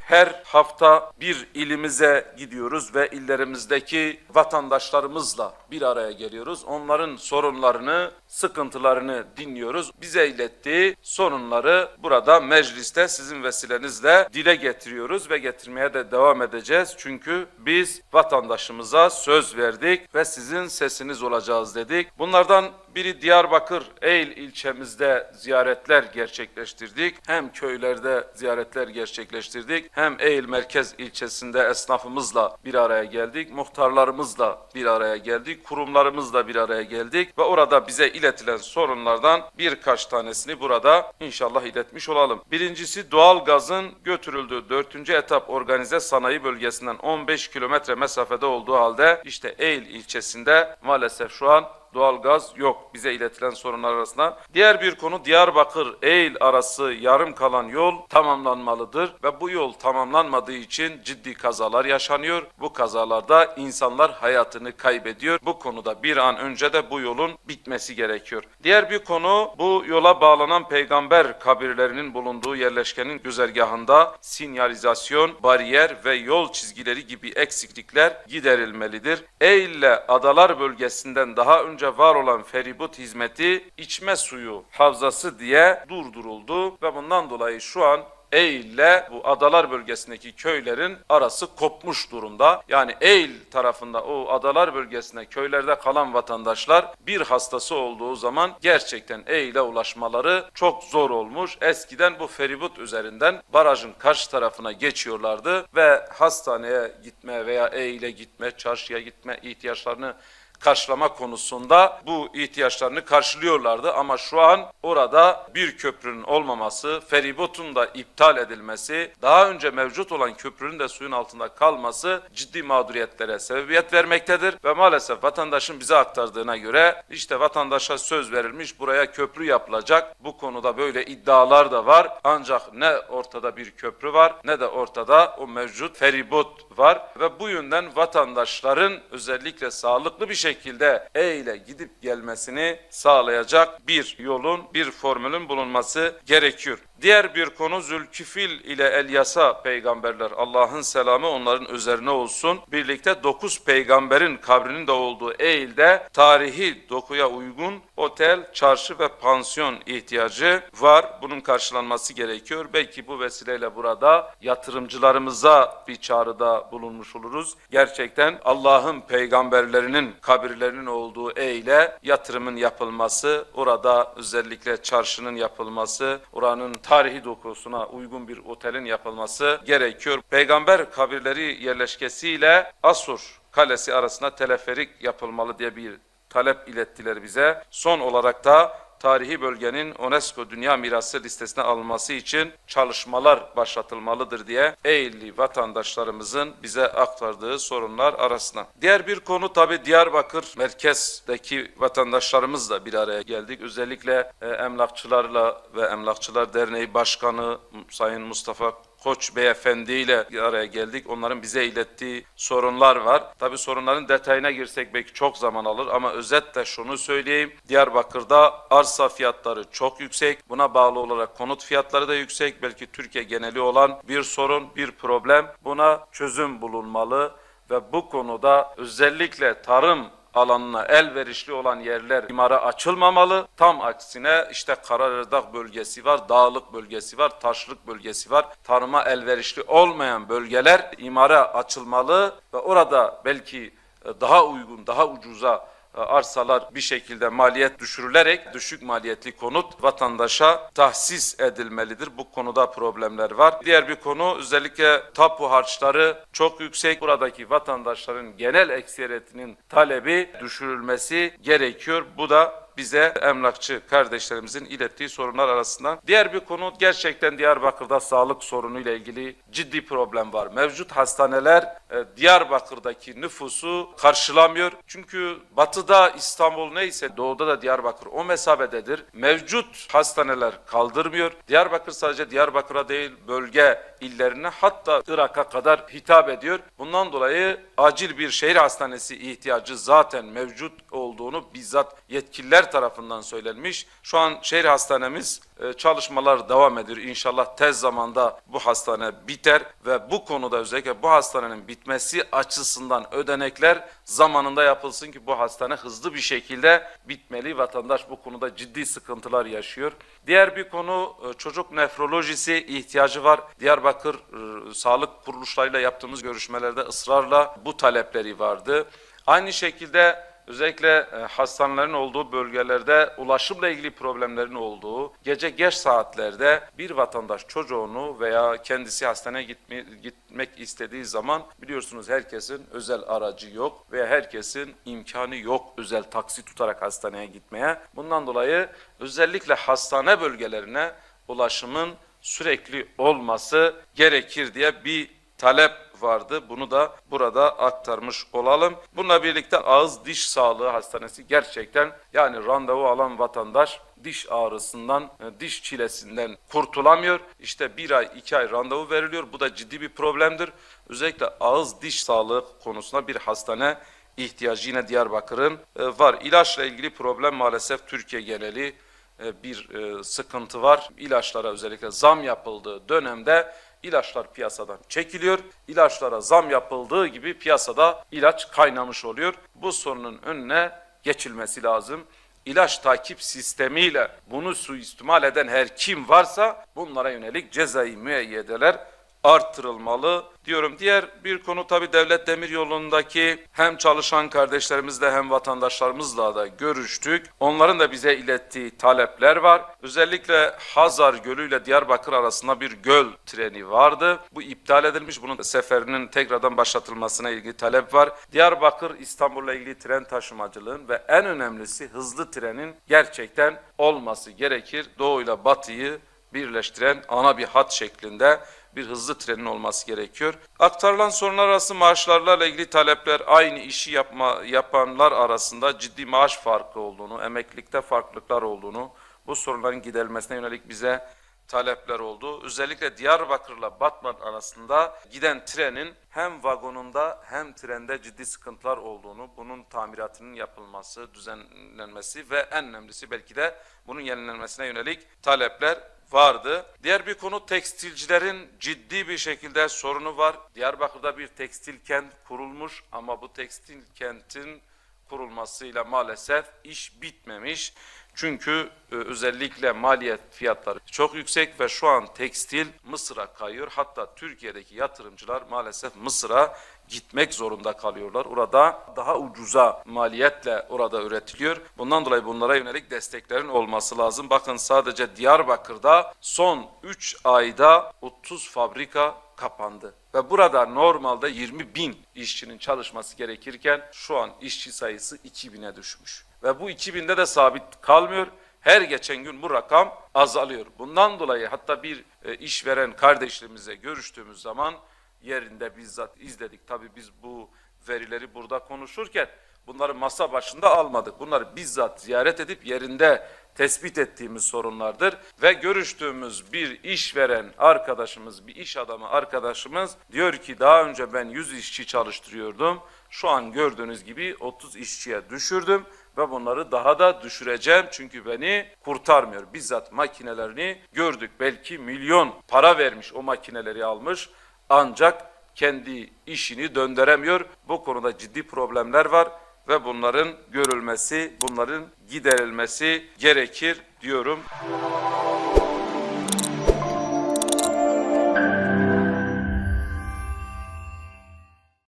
her hafta bir ilimize gidiyoruz ve illerimizdeki vatandaşlarımızla bir araya geliyoruz. Onların sorunlarını, sıkıntılarını dinliyoruz. Bize ilettiği sorunları burada mecliste sizin vesilenizle dile getiriyoruz ve getirmeye de devam edeceğiz. Çünkü biz vatandaşımıza söz verdik ve sizin sesiniz olacağız dedik. Bunlardan biri Diyarbakır Eyl ilçemizde ziyaretler gerçekleştirdik. Hem köylerde ziyaretler gerçekleştirdik, hem Eyl merkez ilçesinde esnafımızla bir araya geldik, muhtarlarımızla bir araya geldik, kurumlarımızla bir araya geldik ve orada bize iletilen sorunlardan birkaç tanesini burada inşallah iletmiş olalım. Birincisi, doğalgazın götürüldüğü 4. etap organize sanayi bölgesinden 15 kilometre mesafede olduğu halde işte Eyl ilçesinde maalesef şu an doğalgaz yok bize iletilen sorunlar arasında. Diğer bir konu, Diyarbakır-Eyl arası yarım kalan yol tamamlanmalıdır ve bu yol tamamlanmadığı için ciddi kazalar yaşanıyor. Bu kazalarda insanlar hayatını kaybediyor. Bu konuda bir an önce de bu yolun bitmesi gerekiyor. Diğer bir konu, bu yola bağlanan peygamber kabirlerinin bulunduğu yerleşkenin güzergahında sinyalizasyon, bariyer ve yol çizgileri gibi eksiklikler giderilmelidir. Eyl ile Adalar bölgesinden daha önce var olan feribot hizmeti içme suyu havzası diye durduruldu ve bundan dolayı şu an Eyl ile bu Adalar bölgesindeki köylerin arası kopmuş durumda. Yani Eyl tarafında o Adalar bölgesinde köylerde kalan vatandaşlar bir hastası olduğu zaman gerçekten Eyl'e ulaşmaları çok zor olmuş. Eskiden bu feribot üzerinden barajın karşı tarafına geçiyorlardı ve hastaneye gitme veya Eyl'e gitme, çarşıya gitme ihtiyaçlarını karşılama konusunda bu ihtiyaçlarını karşılıyorlardı ama şu an orada bir köprünün olmaması, feribotun da iptal edilmesi, daha önce mevcut olan köprünün de suyun altında kalması ciddi mağduriyetlere sebebiyet vermektedir ve maalesef vatandaşın bize aktardığına göre işte vatandaşa söz verilmiş, buraya köprü yapılacak. Bu konuda böyle iddialar da var ancak ne ortada bir köprü var ne de ortada o mevcut feribot var ve bu yönden vatandaşların özellikle sağlıklı bir şekilde Eyl'e gidip gelmesini sağlayacak bir yolun, bir formülün bulunması gerekiyor. Diğer bir konu, Zülkifil ile Elyasa peygamberler, Allah'ın selamı onların üzerine olsun, birlikte 9 peygamberin kabrinin de olduğu Eyl'de tarihi dokuya uygun otel, çarşı ve pansiyon ihtiyacı var. Bunun karşılanması gerekiyor. Belki bu vesileyle burada yatırımcılarımıza bir çağrıda bulunmuş oluruz. Gerçekten Allah'ın peygamberlerinin kabirlerinin olduğu Eyl'e yatırımın yapılması, orada özellikle çarşının yapılması, oranın tarihi dokusuna uygun bir otelin yapılması gerekiyor. Peygamber kabirleri yerleşkesiyle Asur Kalesi arasında teleferik yapılmalı diye bir talep ilettiler bize. Son olarak da tarihi bölgenin UNESCO Dünya Mirası listesine alınması için çalışmalar başlatılmalıdır diye Eylli vatandaşlarımızın bize aktardığı sorunlar arasında. Diğer bir konu tabi Diyarbakır merkezdeki vatandaşlarımızla bir araya geldik. Özellikle emlakçılarla ve Emlakçılar Derneği Başkanı Sayın Mustafa Koç Beyefendi ile bir araya geldik. Onların bize ilettiği sorunlar var. Tabii sorunların detayına girsek belki çok zaman alır ama özetle şunu söyleyeyim. Diyarbakır'da arsa fiyatları çok yüksek. Buna bağlı olarak konut fiyatları da yüksek. Belki Türkiye geneli olan bir sorun, bir problem. Buna çözüm bulunmalı ve bu konuda özellikle tarım alanına elverişli olan yerler imara açılmamalı. Tam aksine işte Karaردağ bölgesi var, dağlık bölgesi var, taşlık bölgesi var. Tarıma elverişli olmayan bölgeler imara açılmalı ve orada belki daha uygun, daha ucuza arsalar bir şekilde maliyet düşürülerek düşük maliyetli konut vatandaşa tahsis edilmelidir. Bu konuda problemler var. Diğer bir konu, özellikle tapu harçları çok yüksek. Buradaki vatandaşların genel ekseriyetinin talebi düşürülmesi gerekiyor. Bu da bize emlakçı kardeşlerimizin ilettiği sorunlar arasında. Diğer bir konu, gerçekten Diyarbakır'da sağlık sorunuyla ilgili ciddi problem var. Mevcut hastaneler Diyarbakır'daki nüfusu karşılamıyor. Çünkü batıda İstanbul neyse doğuda da Diyarbakır o mesafededir. Mevcut hastaneler kaldırmıyor. Diyarbakır sadece Diyarbakır'a değil bölge illerine hatta Irak'a kadar hitap ediyor. Bundan dolayı acil bir şehir hastanesi ihtiyacı zaten mevcut olduğunu bizzat yetkililer tarafından söylenmiş. Şu an şehir hastanemiz çalışmalar devam ediyor. İnşallah tez zamanda bu hastane biter ve bu konuda özellikle bu hastanenin bitmesi açısından ödenekler zamanında yapılsın ki bu hastane hızlı bir şekilde bitmeli. Vatandaş bu konuda ciddi sıkıntılar yaşıyor. Diğer bir konu çocuk nefrolojisi ihtiyacı var. Diyarbakır sağlık kuruluşlarıyla yaptığımız görüşmelerde ısrarla bu talepleri vardı. Aynı şekilde özellikle hastanelerin olduğu bölgelerde ulaşımla ilgili problemlerin olduğu, gece geç saatlerde bir vatandaş çocuğunu veya kendisi hastaneye gitmek istediği zaman biliyorsunuz herkesin özel aracı yok veya herkesin imkanı yok özel taksi tutarak hastaneye gitmeye. Bundan dolayı özellikle hastane bölgelerine ulaşımın sürekli olması gerekir diye bir talep vardı. Bunu da burada aktarmış olalım. Bununla birlikte ağız diş sağlığı hastanesi gerçekten yani randevu alan vatandaş diş ağrısından, diş çilesinden kurtulamıyor. İşte 1 ay, 2 ay randevu veriliyor. Bu da ciddi bir problemdir. Özellikle ağız diş sağlığı konusunda bir hastane ihtiyacı yine Diyarbakır'ın var. İlaçla ilgili problem maalesef Türkiye geneli bir sıkıntı var. İlaçlara özellikle zam yapıldığı dönemde İlaçlar piyasadan çekiliyor. İlaçlara zam yapıldığı gibi piyasada ilaç kaynamış oluyor. Bu sorunun önüne geçilmesi lazım. İlaç takip sistemiyle bunu suistimal eden her kim varsa bunlara yönelik cezai müeyyideler artırılmalı diyorum. Diğer bir konu tabii Devlet Demiryolu'ndaki hem çalışan kardeşlerimizle hem vatandaşlarımızla da görüştük. Onların da bize ilettiği talepler var. Özellikle Hazar Gölü ile Diyarbakır arasında bir göl treni vardı. Bu iptal edilmiş. Bunun seferinin tekrardan başlatılmasına ilgili talep var. Diyarbakır İstanbul'la ilgili tren taşımacılığın ve en önemlisi hızlı trenin gerçekten olması gerekir. Doğu ile Batı'yı birleştiren ana bir hat şeklinde bir hızlı trenin olması gerekiyor. Aktarılan sorunlar arası maaşlarla ilgili talepler aynı işi yapanlar arasında ciddi maaş farkı olduğunu, emeklilikte farklılıklar olduğunu, bu sorunların giderilmesine yönelik bize talepler oldu. Özellikle Diyarbakır'la Batman arasında giden trenin hem vagonunda hem trende ciddi sıkıntılar olduğunu, bunun tamiratının yapılması, düzenlenmesi ve en önemlisi belki de bunun yenilenmesine yönelik talepler vardı. Diğer bir konu tekstilcilerin ciddi bir şekilde sorunu var. Diyarbakır'da bir tekstil kent kurulmuş ama bu tekstil kentin kurulmasıyla maalesef iş bitmemiş. Çünkü özellikle maliyet fiyatları çok yüksek ve şu an tekstil Mısır'a kayıyor. Hatta Türkiye'deki yatırımcılar maalesef Mısır'a gitmek zorunda kalıyorlar. Orada daha ucuza maliyetle orada üretiliyor. Bundan dolayı bunlara yönelik desteklerin olması lazım. Bakın sadece Diyarbakır'da son 3 ayda 30 fabrika kapandı. Ve burada normalde 20.000 işçinin çalışması gerekirken şu an işçi sayısı 2.000'e düşmüş. Ve bu 2.000'de de sabit kalmıyor. Her geçen gün bu rakam azalıyor. Bundan dolayı hatta bir işveren kardeşlerimizle görüştüğümüz zaman yerinde bizzat izledik. Tabii biz bu verileri burada konuşurken bunları masa başında almadık. Bunları bizzat ziyaret edip yerinde tespit ettiğimiz sorunlardır. Ve görüştüğümüz bir işveren arkadaşımız, bir iş adamı arkadaşımız diyor ki daha önce ben 100 işçi çalıştırıyordum. Şu an gördüğünüz gibi 30 işçiye düşürdüm ve bunları daha da düşüreceğim çünkü beni kurtarmıyor. Bizzat makinelerini gördük. Belki milyon para vermiş o makineleri almış ancak kendi işini döndüremiyor. Bu konuda ciddi problemler var ve bunların görülmesi, bunların giderilmesi gerekir diyorum.